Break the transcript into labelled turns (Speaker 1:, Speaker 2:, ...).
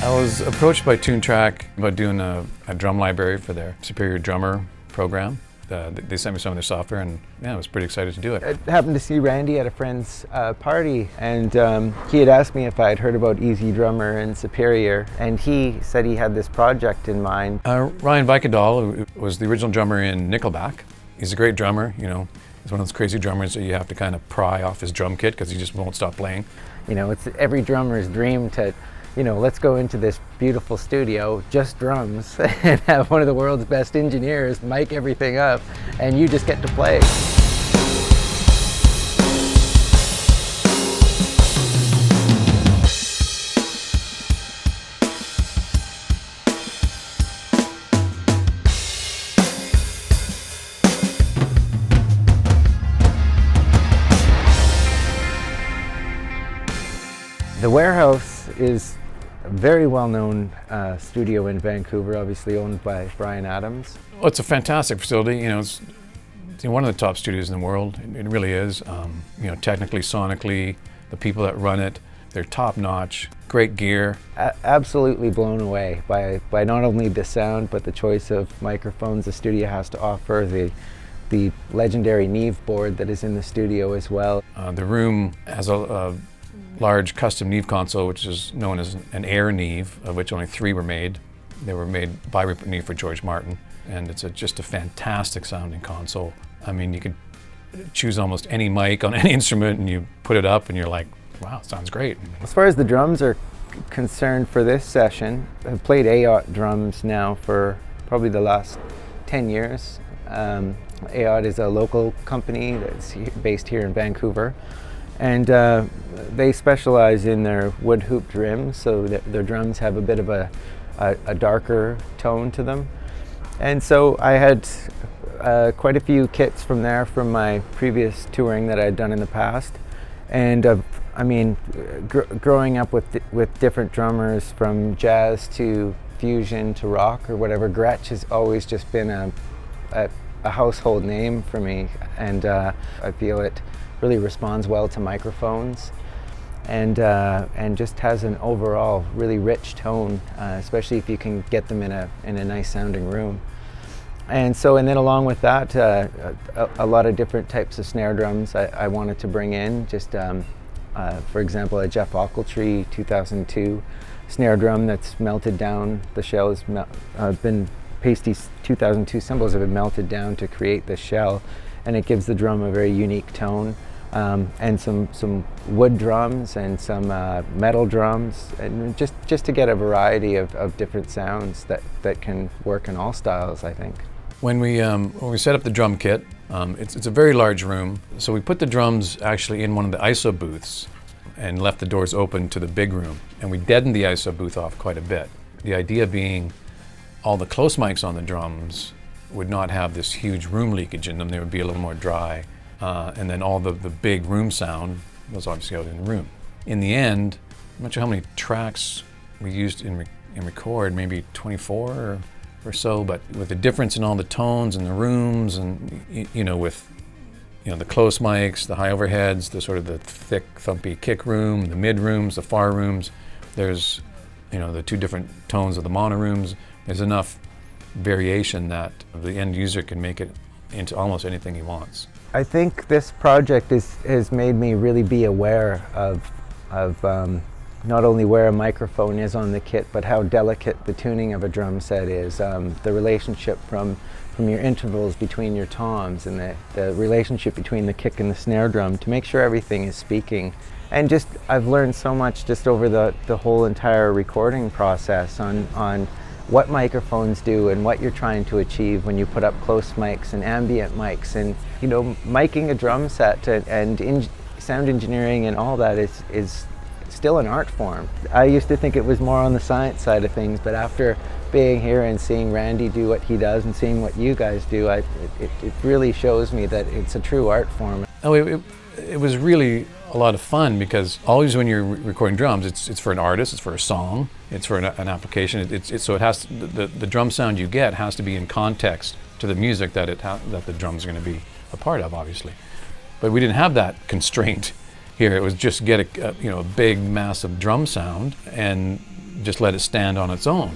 Speaker 1: I was approached by TuneTrack about doing a drum library for their Superior Drummer program. They sent me some of their software, and yeah, I was pretty excited to do it.
Speaker 2: I happened to see Randy at a friend's party, and he had asked me if I had heard about Easy Drummer and Superior, and he said he had this project in mind.
Speaker 1: Ryan Vicadol, who was the original drummer in Nickelback, he's a great drummer. You know, he's one of those crazy drummers that you have to kind of pry off his drum kit because he just won't stop playing.
Speaker 2: You know, it's every drummer's dream to, you know, let's go into this beautiful studio, just drums, and have one of the world's best engineers mic everything up, and you just get to play. The Warehouse is a very well-known studio in Vancouver, obviously owned by Brian Adams.
Speaker 1: Well, it's a fantastic facility. You know, it's one of the top studios in the world. It really is. You know, technically, sonically, the people that run it, they're top-notch. Great gear.
Speaker 2: Absolutely blown away by not only the sound, but the choice of microphones the studio has to offer. The legendary Neve board that is in the studio as well.
Speaker 1: The room has a large custom Neve console, which is known as an Air Neve, of which only 3 were made. They were made by Neve for George Martin, and it's just a fantastic sounding console. I mean, you could choose almost any mic on any instrument and you put it up and you're like, wow, it sounds great.
Speaker 2: As far as the drums are concerned for this session, I've played AOT drums now for probably the last 10 years. AOT is a local company that's based here in Vancouver. And they specialize in their wood hooped rims, so that their drums have a bit of a darker tone to them. And so I had quite a few kits from there from my previous touring that I'd done in the past. And I mean, growing up with different drummers from jazz to fusion to rock or whatever, Gretsch has always just been a household name for me, and I feel it really responds well to microphones, and just has an overall really rich tone, especially if you can get them in a nice sounding room. And then along with that, a lot of different types of snare drums I wanted to bring in. Just for example, a Jeff Ochiltree 2002 snare drum that's melted down. The shell has been pasty 2002 cymbals have been melted down to create this shell, and it gives the drum a very unique tone. And some wood drums and some metal drums, and just to get a variety of different sounds that can work in all styles, I think.
Speaker 1: When we set up the drum kit, it's a very large room, so we put the drums actually in one of the ISO booths and left the doors open to the big room, and we deadened the ISO booth off quite a bit. The idea being all the close mics on the drums would not have this huge room leakage in them. They would be a little more dry. And then all the big room sound was obviously out in the room. In the end, I'm not sure how many tracks we used in record, maybe 24 or so, but with the difference in all the tones and the rooms, and you know, with the close mics, the high overheads, the sort of the thick thumpy kick room, the mid rooms, the far rooms, there's the 2 different tones of the mono rooms. There's enough variation that the end user can make it into almost anything he wants.
Speaker 2: I think this project has made me really be aware of not only where a microphone is on the kit, but how delicate the tuning of a drum set is. The relationship from your intervals between your toms, and the relationship between the kick and the snare drum, to make sure everything is speaking. And just, I've learned so much just over the whole entire recording process on what microphones do and what you're trying to achieve when you put up close mics and ambient mics, and miking a drum set and sound engineering and all that is still an art form. I used to think it was more on the science side of things, but after being here and seeing Randy do what he does and seeing what you guys do, it really shows me that it's a true art form.
Speaker 1: Oh, it was really a lot of fun, because always when you're recording drums, it's for an artist, it's for a song, it's for an application. So it has to, the drum sound you get has to be in context to the music that the drums are going to be a part of, obviously. But we didn't have that constraint here. It was just get a big, massive drum sound, and just let it stand on its own.